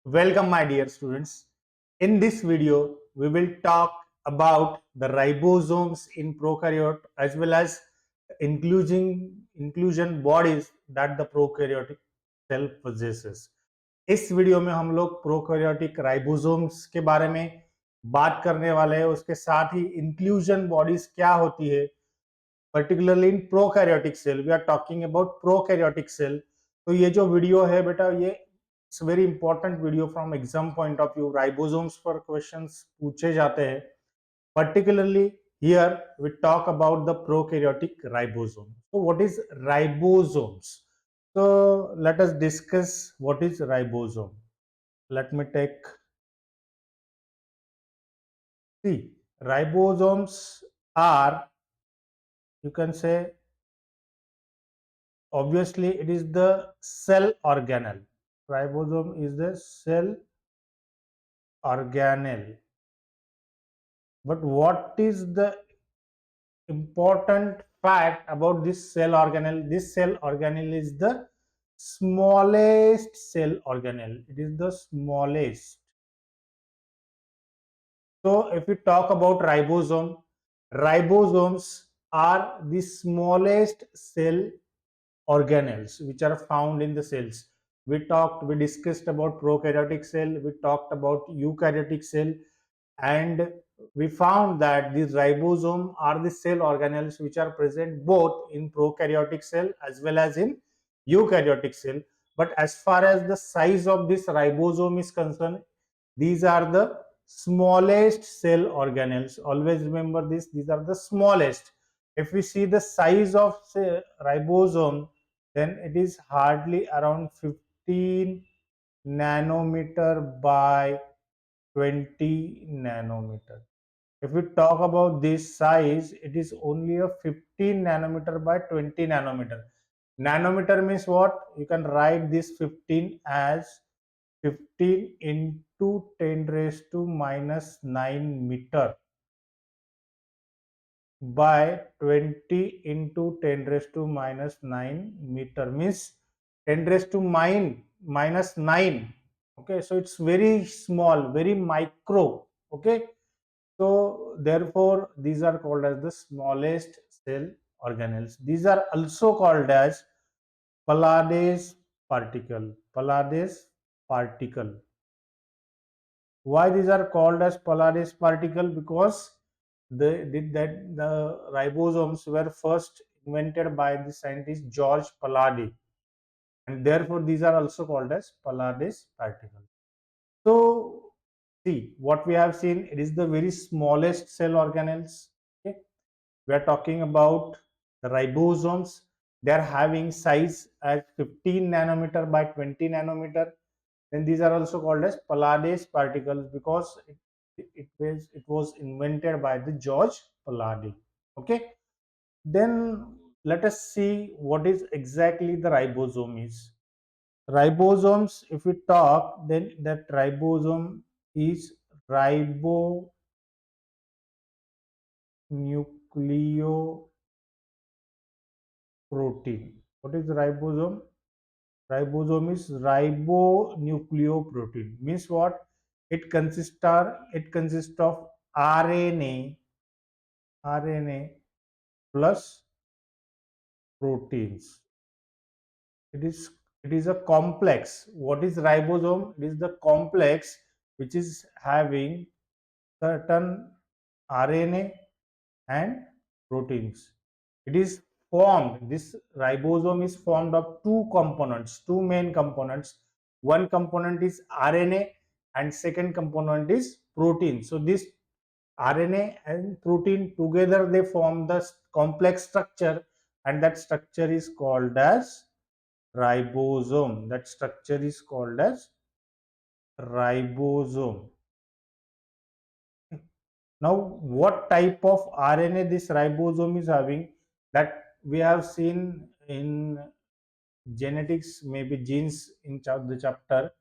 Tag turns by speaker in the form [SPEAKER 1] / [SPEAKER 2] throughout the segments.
[SPEAKER 1] Welcome, my dear students. In this video, we will talk about the ribosomes in prokaryote as well as inclusion bodies that the prokaryotic cell possesses. इस video में हम लोग prokaryotic ribosomes के बारे में बात करने वाले हैं। उसके साथ ही इंक्लूजन बॉडीज क्या होती है, particularly in prokaryotic cell. We are talking about prokaryotic cell. तो ये जो वीडियो है बेटा, ये it's very important video from exam point of view. Ribosomes पर क्वेश्चंस पूछे जाते हैं, particularly here we talk about the prokaryotic ribosome. So what is ribosomes? So let us discuss what is ribosome. Let me take, see, ribosomes are, you can say, obviously it is the cell organelle. Ribosome is the cell organelle. But what is the important fact about this cell organelle? This cell organelle is the smallest cell organelle. It is the smallest. So if we talk about ribosome, ribosomes are the smallest cell organelles which are found in the cells. We discussed about prokaryotic cell, we talked about eukaryotic cell, and we found that these ribosome are the cell organelles which are present both in prokaryotic cell as well as in eukaryotic cell. But as far as the size of this ribosome is concerned, these are the smallest cell organelles. Always remember this, these are the smallest. If we see the size of, say, ribosome, then it is hardly around 15 nanometer by 20 nanometer. If we talk about this size, it is only a 15 nanometer by 20 nanometer. Nanometer means what? You can write this 15 as 15 into 10 raised to minus 9 meter by 20 into 10 raised to minus 9 meter, means 10 raised to minus 9. Okay, so it's very small, very micro. Okay, so therefore these are called as the smallest cell organelles. These are also called as Pallades particle. Pallades particle. Why these are called as Pallades particle? Because the ribosomes were first invented by the scientist George Pallade, and therefore these are also called as Pallades particle. So see what we have seen, it is the very smallest cell organelles. Okay, we are talking about the ribosomes. They are having size at 15 nanometer by 20 nanometer. Then these are also called as Pallades particles because it was invented by the George Pallade. Okay, then let us see what is exactly the ribosome is. Ribosomes, if we talk, then that ribosome is ribonucleoprotein. What is ribosome? Ribosome is ribonucleoprotein. Means what? It consists of RNA plus proteins. It is a complex. What is ribosome? It is the complex which is having certain RNA and proteins. It is formed, this ribosome is formed of two components, two main components. One component is RNA and second component is protein. So this RNA and protein together they form the complex structure, and that structure is called as ribosome. That structure is called as ribosome. Now, what type of RNA this ribosome is having, that we have seen in genetics, maybe genes in the chapter.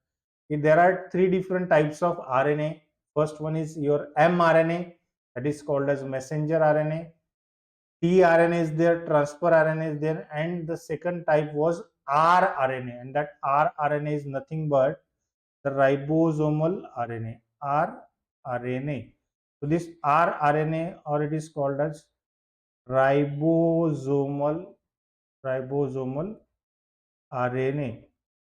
[SPEAKER 1] There are three different types of RNA. First one is your mRNA, that is called as messenger RNA. tRNA is there, transfer RNA is there, and the second type was rRNA, and that rRNA is nothing but the ribosomal rRNA. So this rRNA, or it is called as ribosomal ribosomal RNA.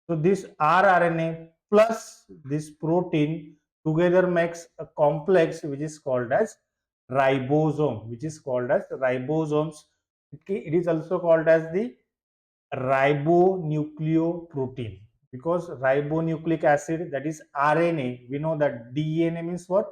[SPEAKER 1] So this rRNA plus this protein together makes a complex which is called as ribosome, which is called as ribosomes. It is also called as the ribonucleoprotein, because ribonucleic acid, that is RNA, we know that DNA means what?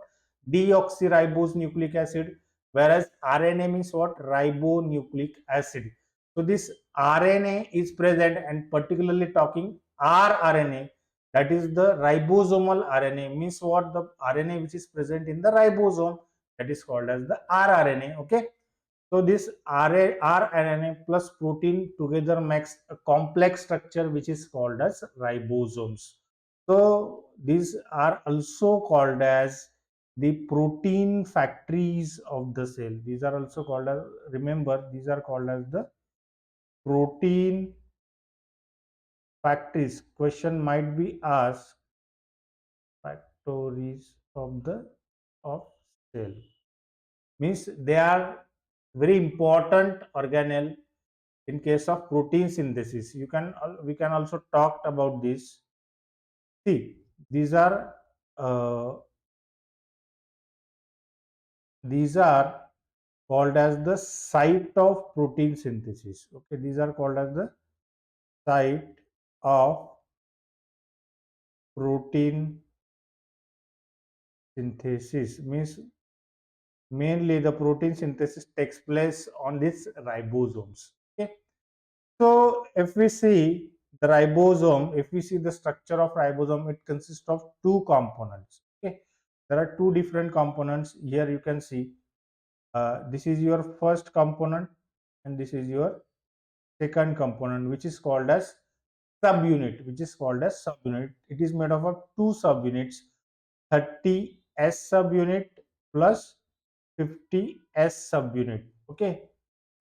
[SPEAKER 1] Deoxyribose nucleic acid, whereas RNA means what? Ribonucleic acid. So this RNA is present, and particularly talking rRNA, that is the ribosomal RNA, means what? The RNA which is present in the ribosome, that is called as the rRNA. Okay. So this rRNA plus protein together makes a complex structure which is called as ribosomes. So these are also called as the protein factories of the cell. These are also called as, remember, these are called as the protein factories. Question might be asked, factories of the of cell. Means they are very important organelle in case of protein synthesis. We can also talk about this. See, these are uh, these are called as the site of protein synthesis. Okay, these are called as the site of protein synthesis. Means mainly the protein synthesis takes place on these ribosomes. Okay. So if we see the ribosome, if we see the structure of ribosome, it consists of two components. Okay, there are two different components. Here you can see this is your first component, and this is your second component, which is called as subunit. It is made up of two subunits: 30S subunit plus 50S subunit. Okay,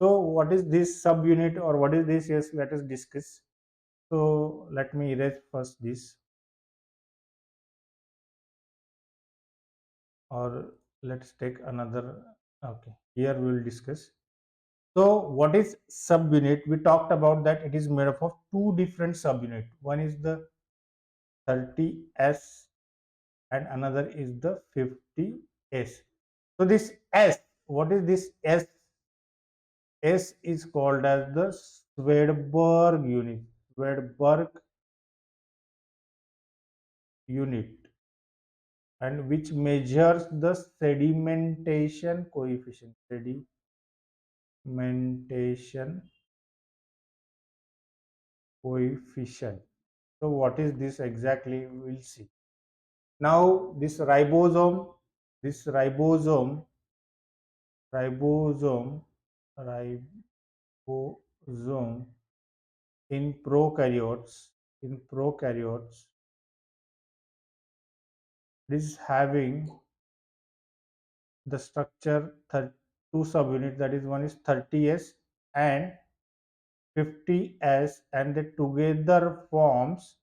[SPEAKER 1] so what is this subunit, or what is this? Yes, let us discuss. So let me erase first this, or let's take another. Okay, here we will discuss. So what is subunit? We talked about that it is made up of two different subunit. One is the 30S and another is the 50S. So this S, what is this S? S is called as the Swedberg unit. Swedberg unit, and which measures the sedimentation coefficient. Sedimentation coefficient. So what is this exactly? We will see. Now this ribosome, ribosome in prokaryotes is having the structure two subunits, that is one is 30S and 50S, and they together forms,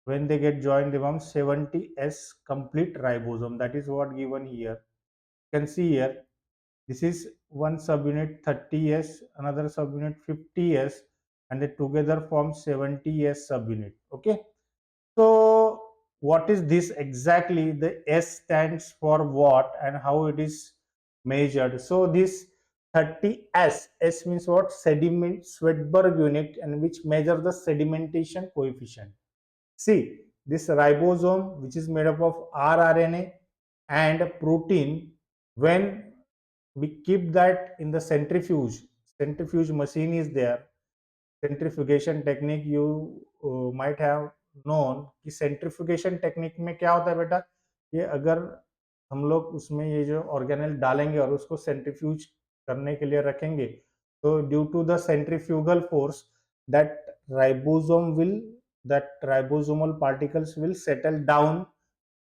[SPEAKER 1] when they get joined they form 70S complete ribosome. That is what given here. You can see here, this is one subunit 30S, another subunit 50S, and they together form 70S subunit. Okay. So what is this exactly? The S stands for what and how it is measured? So this 30S, S means what? Sediment Swedberg unit, and which measure the sedimentation coefficient. See, this ribosome, which is made up of rRNA and protein, when we keep that in the centrifuge machine is there. Centrifugation technique you might have known कि centrifugation technique में क्या होता है बेटा, ये अगर हम लोग उसमें ये जो ऑर्गेनेल डालेंगे और उसको सेंट्रीफ्यूज करने के लिए रखेंगे, तो due to the centrifugal force that ribosome will that ribosomal particles will settle down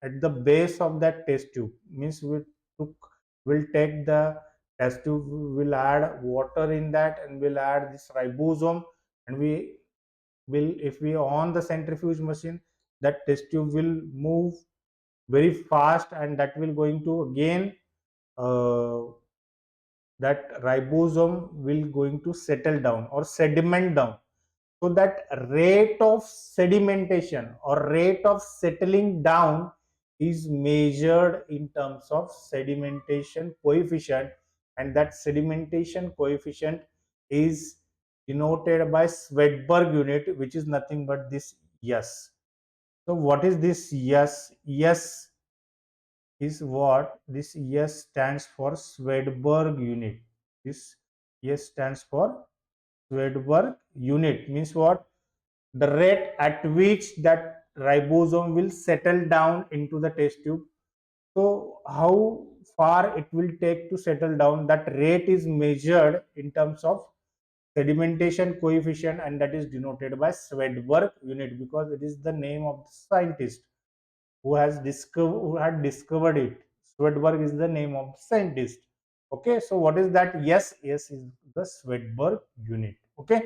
[SPEAKER 1] at the base of that test tube. Means took will take the test tube, will add water in that, and will add this ribosome, and we will, if we on the centrifuge machine, that test tube will move very fast, and that will going to again uh, that ribosome will going to settle down or sediment down. So that rate of sedimentation or rate of settling down is measured in terms of sedimentation coefficient, and that sedimentation coefficient is denoted by Swedberg unit, which is nothing but this S. So what is this S? S is what this S stands for Swedberg unit. This S stands for Swedberg unit, means what? The rate at which that ribosome will settle down into the test tube. So how far it will take to settle down, that rate is measured in terms of sedimentation coefficient, and that is denoted by Swedberg unit, because it is the name of the scientist who had discovered it. Swedberg is the name of the scientist. Okay, so what is that? Yes, yes is the Swedberg unit. Okay,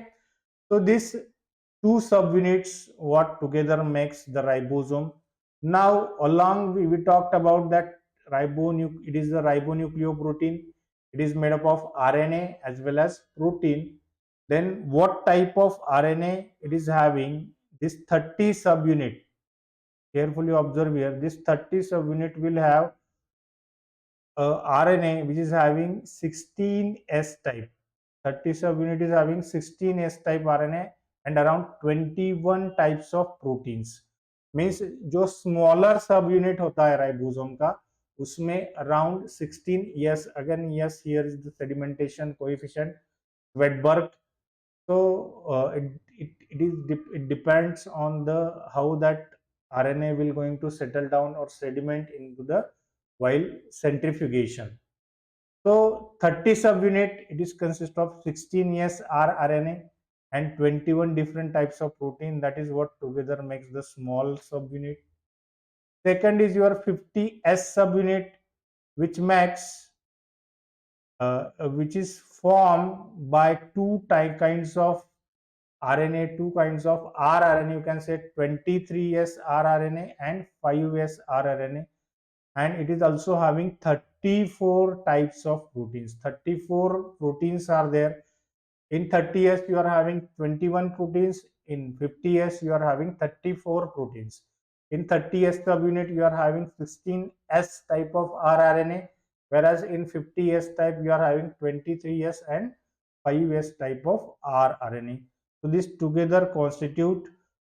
[SPEAKER 1] so this two subunits what together makes the ribosome. Now along we talked about that it is the ribonucleoprotein. It is made up of RNA as well as protein. Then what type of RNA it is having? This 30 subunit. Carefully observe here. This 30 subunit will have RNA which is having 16S type. 30 subunit is having 16S type RNA and around 21 types of proteins. Means जो smaller subunit होता है ribosome का, उसमें around 16, yes, again yes, here is the sedimentation coefficient Wedberg. So it depends on the how that RNA will going to settle down or sediment into the while centrifugation. So 30 subunit, it is consist of 16S rRNA and 21 different types of protein. That is what together makes the small subunit. Second is your 50S subunit, which makes which is formed by kinds of RNA, two kinds of rRNA. You can say 23S rRNA and 5S rRNA, and it is also having 34 types of proteins. 34 proteins are there. In 30S you are having 21 proteins. In 50S you are having 34 proteins. In 30S subunit you are having 16S type of rRNA, whereas in 50S type you are having 23S and 5S type of rRNA. So this together constitute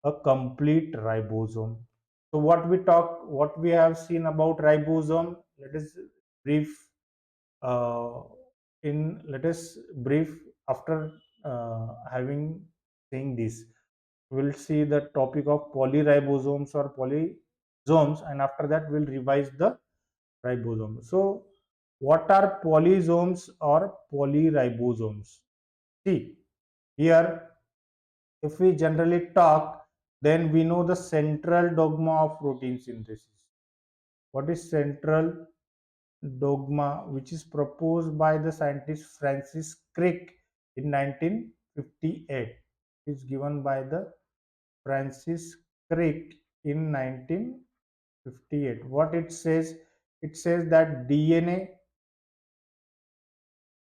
[SPEAKER 1] a complete ribosome. So what we have seen about ribosome, brief uh, let us brief after having saying this. We'll see the topic of polyribosomes or polysomes, and after that we'll revise the ribosome. So what are polysomes or polyribosomes? See here, if we generally talk, then we know the central dogma of protein synthesis. What is central dogma, which is proposed by the scientist Francis Crick in 1958? Is given by the Francis Crick in 1958. What it says? It says that DNA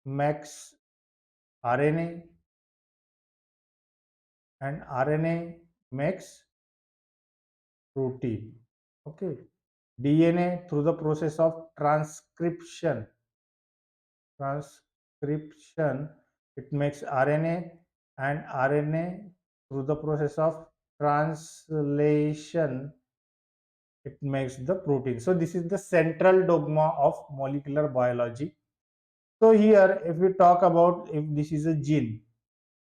[SPEAKER 1] makes RNA and RNA makes protein. Okay. DNA through the process of transcription, it makes RNA, and RNA through the process of translation, it makes the protein. So this is the central dogma of molecular biology. So here if we talk about, if this is a gene,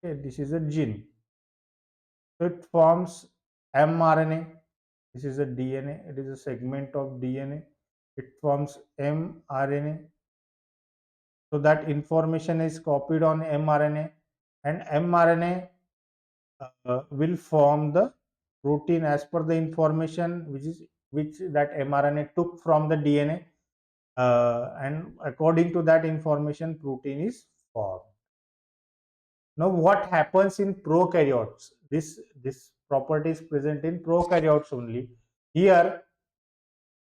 [SPEAKER 1] okay, this is a gene, so it forms mRNA. This is a DNA, it is a segment of DNA, it forms mRNA. So that information is copied on mRNA, and mRNA will form the protein as per the information which that mRNA took from the DNA, and according to that information protein is formed. Now what happens in prokaryotes? This property is present in prokaryotes only. Here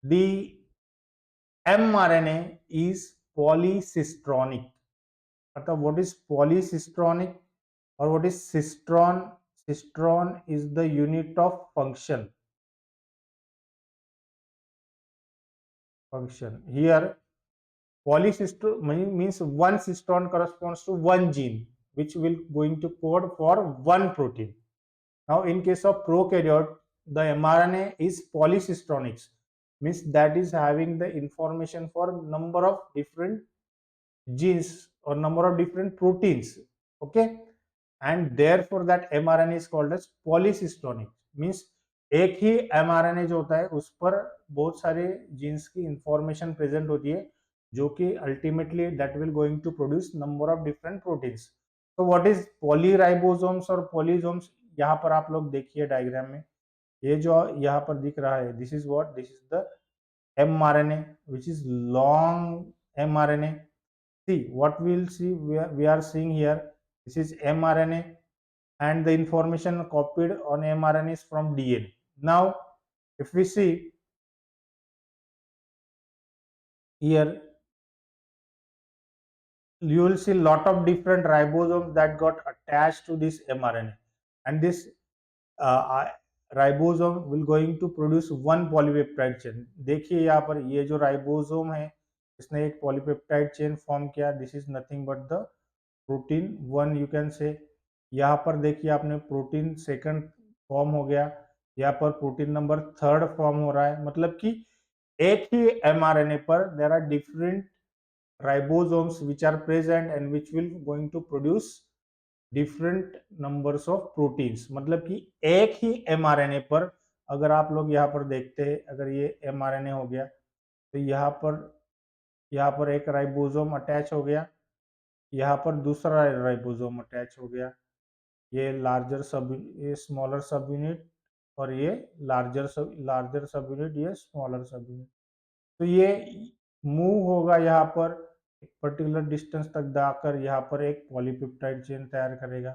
[SPEAKER 1] the mRNA is polycistronic. What is polycistronic or what is cistron? Cistron is the unit of function. Here polycistron means one cistron corresponds to one gene, which will going to code for one protein. Now, in case of prokaryote, the mRNA is polycistronics, means that is having the information for number of different genes or number of different proteins. Okay, and therefore that mRNA is called as polycistronic. Means एक ही mRNA जो होता है उस पर बहुत सारे jeans की इंफॉर्मेशन प्रेजेंट होती है जो कि ultimately that will going to produce number of different proteins. तो व्हाट इज पॉलीराइबोसोम्स और पॉलीसोम्स, यहाँ पर आप लोग देखिए डायग्राम में ये जो यहाँ पर दिख रहा है, this is what, this is the mRNA which is long mRNA. See what we'll see, we are seeing here, this is mRNA and the information copied on mRNA is from DNA. Now if we see here, you will see lot of different ribosomes that got attached to this mRNA, and this uh, ribosome will going to produce one polypeptide chain. देखिए यहाँ पर ये जो ribosome है इसने एक polypeptide chain form किया. This is nothing but the protein one you can say. यहाँ पर देखिए आपने प्रोटीन सेकंड फॉर्म हो गया, यहाँ पर प्रोटीन नंबर थर्ड फॉर्म हो रहा है. मतलब कि एक ही mRNA पर there are different ribosomes which are present and which will going to produce different numbers of proteins. मतलब कि एक ही mRNA पर अगर आप लोग यहाँ पर देखते हैं, अगर ये mRNA हो गया तो यहाँ पर एक राइबोसोम अटैच हो गया, यहाँ पर दूसरा राइबोसोम अटैच हो गया, ये लार्जर सब, ये स्मॉलर सब यूनिट और ये लार्जर सब यूनिट, ये स्मॉलर सब यूनिट. तो ये मूव होगा यहाँ पर एक पर्टिकुलर डिस्टेंस तक जाकर यहाँ पर एक पॉलीपेप्टाइड चेन तैयार करेगा.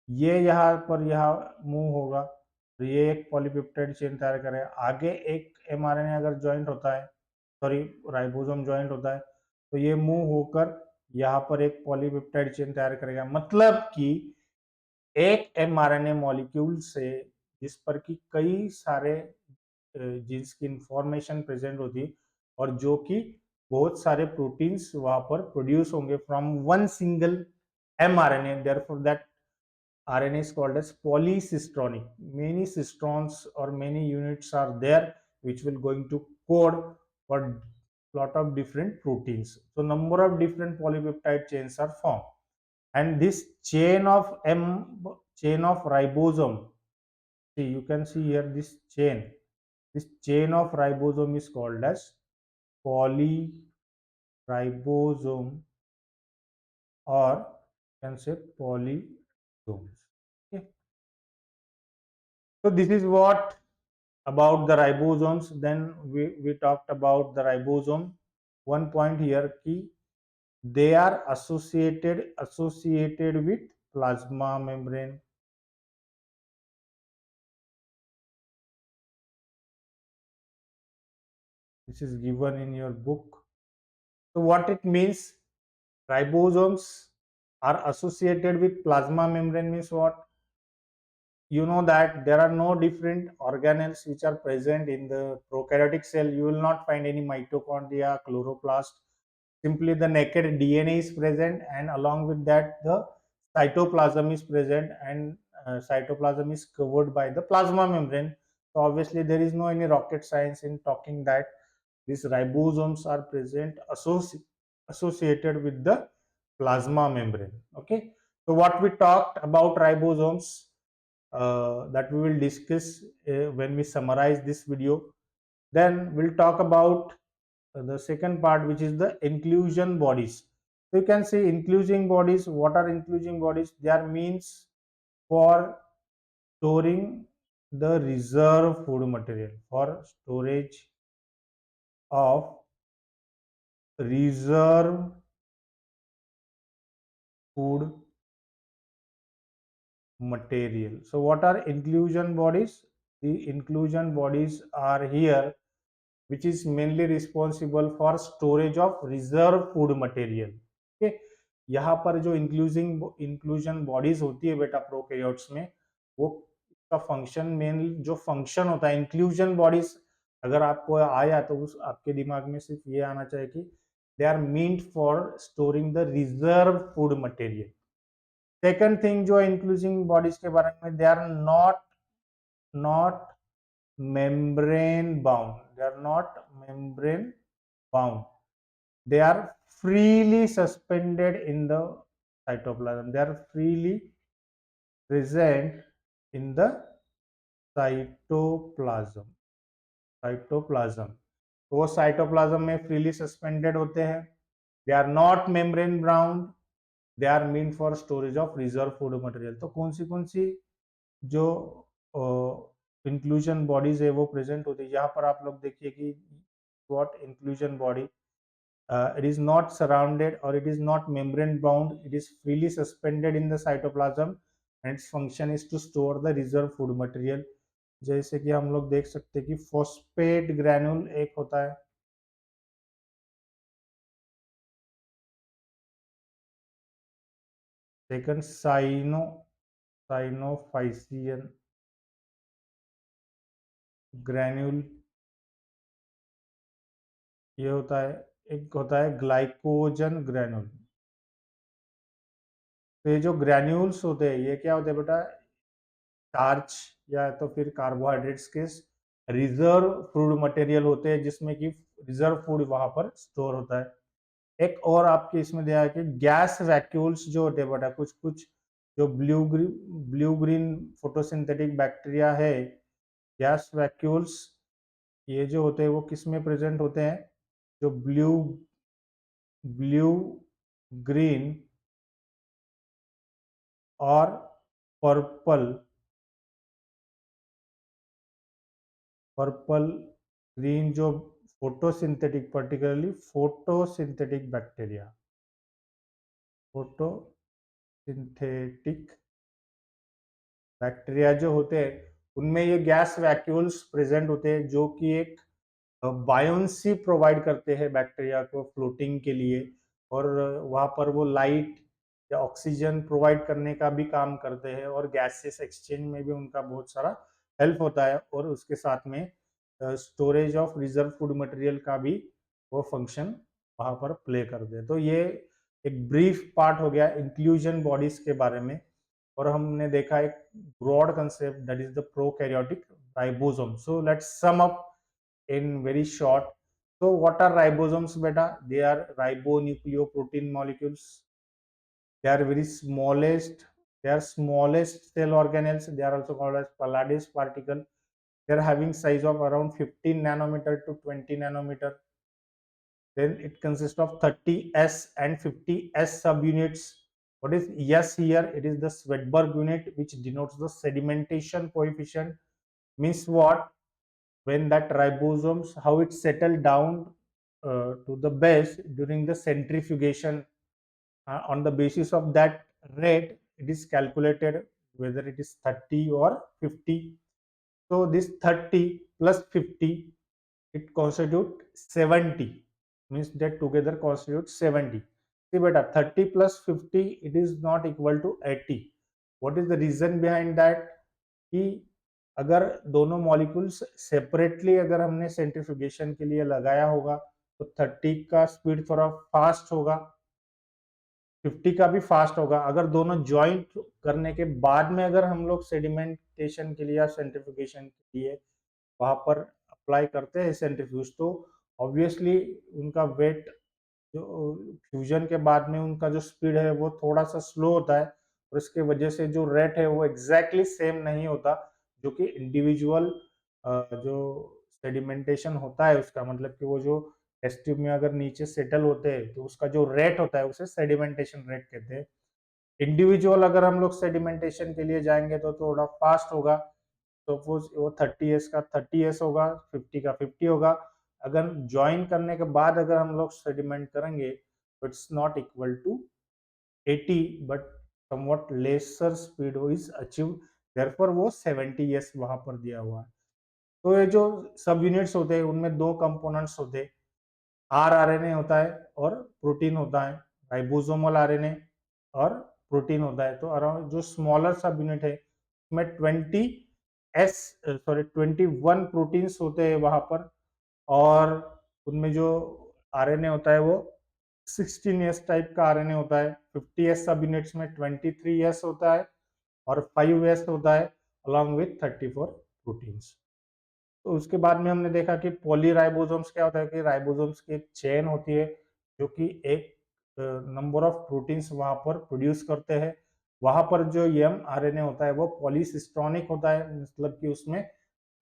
[SPEAKER 1] ये यहाँ पर यहाँ मूव होगा तो ये एक पॉलीपेप्टाइड चेन तैयार करेगा. आगे एक mRNA अगर ज्वाइंट होता है, सॉरी राइबोसोम ज्वाइंट होता है, तो ये मूव होकर यहाँ पर एक पॉलीपेप्टाइड चेन तैयार करेगा. मतलब कि एक mRNA मॉलिक्यूल से जिस पर कि कई सारे जीन्स की इंफॉर्मेशन प्रेजेंट होती है और जो कि बहुत सारे प्रोटीन्स वहां पर प्रोड्यूस होंगे from one single mRNA. Therefore that RNA is called as polycistronic. Many cistrons or many units are there which will going to code for lot of different proteins. So number of different polypeptide chains are formed, and this chain of ribosome. See, you can see here this chain. This chain of ribosome is called as polyribosome, or you can say polysomes. Okay. So this is what about the ribosomes. Then we talked about the ribosome. One point here key, they are associated with plasma membrane. This is given in your book. So what it means, ribosomes are associated with plasma membrane means what? You know that there are no different organelles which are present in the prokaryotic cell. You will not find any mitochondria, chloroplast. Simply the naked DNA is present, and along with that the cytoplasm is present, and cytoplasm is covered by the plasma membrane. So obviously there is no any rocket science in talking that these ribosomes are present associated with the plasma membrane. Okay, so what we talked about ribosomes, that we will discuss when we summarize this video. Then we'll talk about the second part, which is the inclusion bodies. So you can see including bodies. What are including bodies? They are means for storing the reserve food material, for storage of reserve food material. So what are inclusion bodies? The inclusion bodies are here, which is mainly responsible for storage of reserve food material. Okay, यहाँ पर जो inclusion bodies होती है बेटा prokaryotes में, वो का function mainly जो फंक्शन होता है इंक्लूजन बॉडीज, अगर आपको आया तो उस आपके दिमाग में सिर्फ ये आना चाहिए कि they are meant for storing the reserve food material. Second thing जो इंक्लूजिंग बॉडीज के बारे में, they are not membrane bound. They are not membrane bound. They are freely suspended in the cytoplasm. They are freely present in the cytoplasm. Cytoplasm. तो वो cytoplasm में freely suspended होते हैं. They are not membrane bound. They are mean for storage of reserve food material. तो कौन सी जो inclusion bodies है वो प्रेजेंट होती है. यहाँ पर आप लोग देखिए कि what inclusion body, it is not surrounded or it is not membrane bound, it is freely suspended in the cytoplasm and its function is to store the reserve food material. जैसे कि हम लोग देख सकते हैं कि फॉस्फेट ग्रैन्यूल एक होता है, सेकंड साइनोफाइसियन ग्रैन्यूल ये होता है, एक होता है ग्लाइकोजन ग्रैन्यूल. तो ये जो ग्रैन्यूल्स होते हैं ये क्या होते हैं बेटा, स्टार्च या तो फिर कार्बोहाइड्रेट्स के रिजर्व फूड मटेरियल होते हैं, जिसमें कि रिजर्व फूड वहां पर स्टोर होता है. एक और आपके इसमें दिया है कि गैस वैक्यूल्स जो होते हैं बेटा, कुछ कुछ जो ब्लू ग्रीन फोटोसिंथेटिक बैक्टीरिया है, गैस वैक्यूल्स, ये जो होते हैं वो किस में प्रेजेंट होते हैं, जो ब्लू ग्रीन और पर्पल पर्पल ग्रीन जो फोटोसिंथेटिक, पर्टिकुलरली फोटोसिंथेटिक बैक्टीरिया जो होते हैं उनमें ये गैस वैक्यूल्स प्रेजेंट होते हैं, जो कि एक बायोन्सी प्रोवाइड करते हैं बैक्टीरिया को फ्लोटिंग के लिए, और वहाँ पर वो लाइट या ऑक्सीजन प्रोवाइड करने का भी काम करते हैं, और गैसेस एक्सचेंज में भी उनका बहुत सारा हेल्प होता है, और उसके साथ में storage of reserve food material का भी वो फंक्शन वहाँ पर प्ले करते हैं. तो ये एक ब्रीफ पार्ट हो गया इंक्लूजन बॉडीज के बारे में, और हमने देखा एक broad concept that is the prokaryotic ribosome. So let's sum up in very short. So what are ribosomes beta? They are ribonucleoprotein molecules. They are very smallest, they are smallest cell organelles. They are also called as Pallades particle. They are having size of around 15 nanometer to 20 nanometer. Then it consists of 30s and 50s subunits. What is S here? It is the Swedberg unit, which denotes the sedimentation coefficient. Means what? When that ribosomes, how it settled down to the base during the centrifugation, on the basis of that rate it is calculated whether it is 30 or 50. So this 30 plus 50, it constitute 70, means that together constitute 70. See beta, 30 plus 50, it is not equal to 80. What is the reason behind that? कि अगर दोनों molecules separately अगर हमने centrifugation के लिए लगाया होगा तो 30 का स्पीड थोड़ा फास्ट होगा, 50 का भी फास्ट होगा. अगर दोनों ज्वाइंट करने के बाद में अगर हम लोग सेडिमेंटेशन के लिए या सेंट्रीफ्यूगेशन के लिए वहां पर अप्लाई करते हैं सेंट्रीफ्यूज, तो ऑब्वियसली उनका वेट जो फ्यूजन के बाद में उनका जो स्पीड है वो थोड़ा सा स्लो होता है, और इसके वजह से जो रेट है वो एग्जैक्टली सेम नहीं होता, जो कि इंडिविजुअल जो सेडिमेंटेशन होता है उसका मतलब कि वो जो टेस्ट ट्यूब में अगर नीचे सेटल होते हैं तो उसका जो रेट होता है उसे सेडिमेंटेशन रेट कहते हैं. इंडिविजुअल अगर हम लोग सेडिमेंटेशन के लिए जाएंगे तो थोड़ा फास्ट होगा, सपोज वो 30s का 30s होगा, 50 का 50 होगा. अगर ज्वाइन करने के बाद अगर हम लोग सेडिमेंट करेंगे तो it's not equal to 80 but somewhat lesser speed is achieve, therefore वो 70s वहां पर दिया हुआ है। तो ये जो सब यूनिट्स होते हैं उनमें दो कंपोनेंट्स होते हैं, आरएनए होता है और प्रोटीन होता है, राइबोसोमल आरएनए और प्रोटीन होता है। तो अराउंड जो स्मॉलर सब यूनिट है उसमें 21 प्रोटीन्स होते हैं वहां पर, और उनमें जो आरएनए होता है वो 16s टाइप का आरएनए होता है। 50s सब यूनिट्स में 23s होता है और 5s होता है अलॉन्ग विथ 34 प्रोटीन्स। तो उसके बाद में हमने देखा कि पॉलीराइबोसोम्स क्या होता है कि राइबोसोम्स की एक चेन होती है जो कि एक नंबर ऑफ प्रोटीन्स वहां पर प्रोड्यूस करते हैं। वहां पर जो एम आरएनए होता है वो पॉलीसिस्टोनिक होता है, मतलब कि उसमें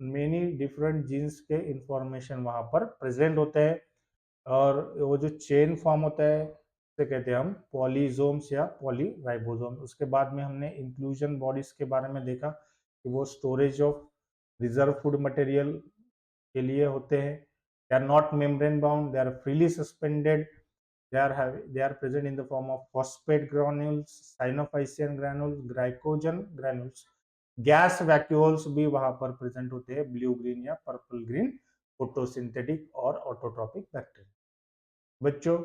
[SPEAKER 1] मेनी डिफरेंट जीन्स के इंफॉर्मेशन वहां पर प्रेजेंट होते हैं, और वो जो चेन फॉर्म होता है उसे कहते हैं हम पॉलीजोम्स या पॉलीराइबोसोम। उसके बाद में हमने इंक्लूजन बॉडीज के बारे में देखा कि वो storage of reserve food material के लिए होते हैं। They are not membrane bound, they are freely suspended, they are present in the form of phosphate granules, synophysian granules, glycogen granules। Gas vacuoles भी वहां पर प्रेजेंट होते हैं, ब्लू ग्रीन या पर्पल ग्रीन फोटोसिंथेटिक और ऑटोट्रॉपिक बैक्टीरिया। बच्चों,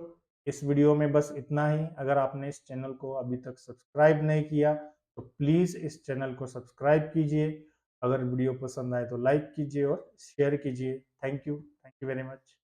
[SPEAKER 1] इस video में बस इतना ही। अगर आपने इस चैनल को अभी तक सब्सक्राइब नहीं किया तो प्लीज इस चैनल को सब्सक्राइब कीजिए। अगर वीडियो पसंद आए तो लाइक कीजिए और शेयर कीजिए। Thank you very much.